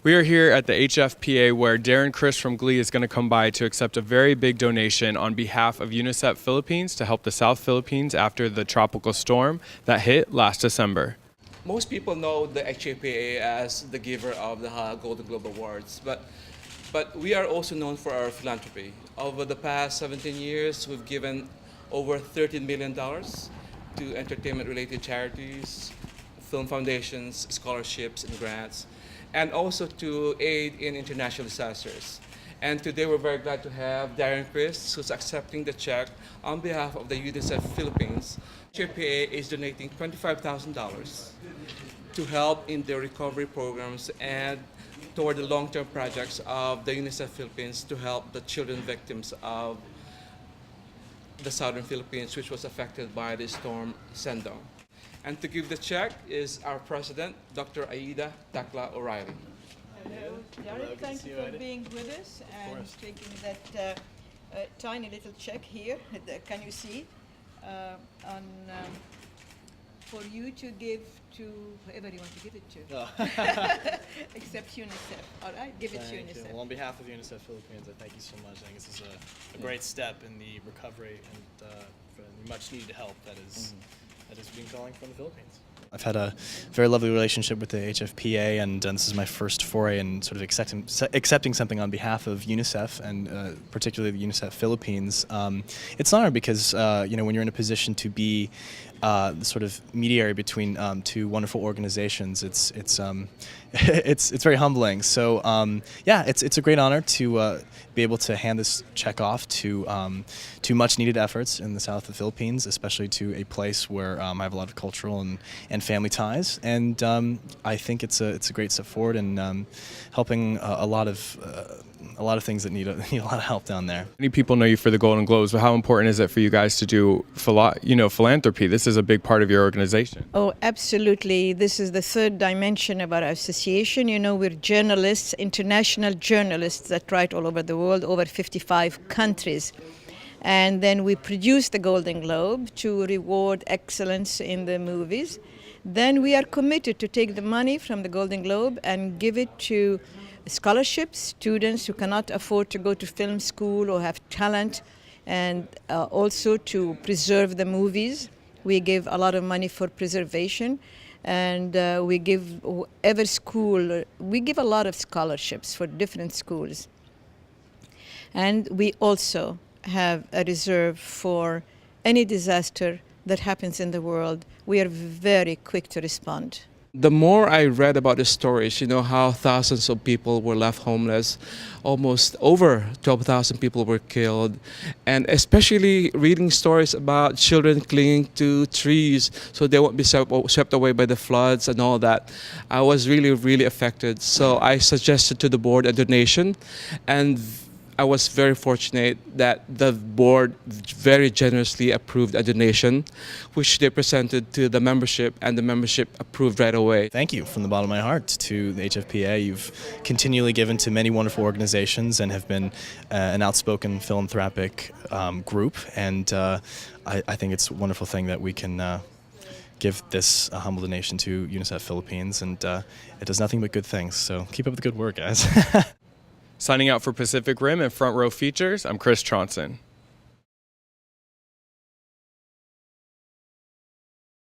We are here at the HFPA where Darren Criss from GLEE is going to come by to accept a very big donation on behalf of UNICEF Philippines to help the South Philippines after the tropical storm that hit last December. Most people know the HFPA as the giver of the Golden Globe Awards, but we are also known for our philanthropy. Over the past 17 years, we've given over $13 million to entertainment-related charities, film foundations, scholarships, and grants, and also to aid in international disasters. And today we're very glad to have Darren Criss, who's accepting the check on behalf of the UNICEF Philippines. HFPA is donating $25,000 to help in the recovery programs and toward the long-term projects of the UNICEF Philippines to help the children victims of the southern Philippines, which was affected by the storm Sendong. And to give the check is our president, Dr. Aida Takla O'Reilly. Hello, Darren. Thank you for being with us and taking that tiny little check here. Can you see? For you to give to whoever you want to give it to. Oh. Except UNICEF. All right, give it to UNICEF. Well, on behalf of UNICEF Philippines, I thank you so much. I think this is a great step in the recovery and for the much needed help that is being calling from the Philippines. I've had a very lovely relationship with the HFPA, and this is my first foray in sort of accepting something on behalf of UNICEF, and particularly the UNICEF Philippines. It's an honor because when you're in a position to be the sort of mediator between two wonderful organizations, it's very humbling. So it's a great honor to be able to hand this check off to much needed efforts in the south of the Philippines, especially to a place where I have a lot of cultural and family ties, and I think it's a great step forward in helping a lot of things that need a lot of help down there. Many people know you for the Golden Globes, but how important is it for you guys to do philanthropy? This is a big part of your organization. Oh, absolutely. This is the third dimension of our association. We're journalists, international journalists that write all over the world, over 55 countries. And then we produce the Golden Globe to reward excellence in the movies. Then we are committed to take the money from the Golden Globe and give it to scholarships, students who cannot afford to go to film school or have talent, and also to preserve the movies. We give a lot of money for preservation, and we give whatever school, we give a lot of scholarships for different schools. And we also have a reserve for any disaster that happens in the world. We are very quick to respond. The more I read about the stories, how thousands of people were left homeless, almost over 12,000 people were killed, and especially reading stories about children clinging to trees so they won't be swept away by the floods and all that, I was really, really affected. So I suggested to the board a donation, and I was very fortunate that the board very generously approved a donation, which they presented to the membership, and the membership approved right away. Thank you from the bottom of my heart to the HFPA. You've continually given to many wonderful organizations and have been an outspoken philanthropic group, and I think it's a wonderful thing that we can give this humble donation to UNICEF Philippines, and it does nothing but good things. So keep up the good work, guys. Signing out for Pacific Rim and Front Row Features, I'm Chris Trondsen.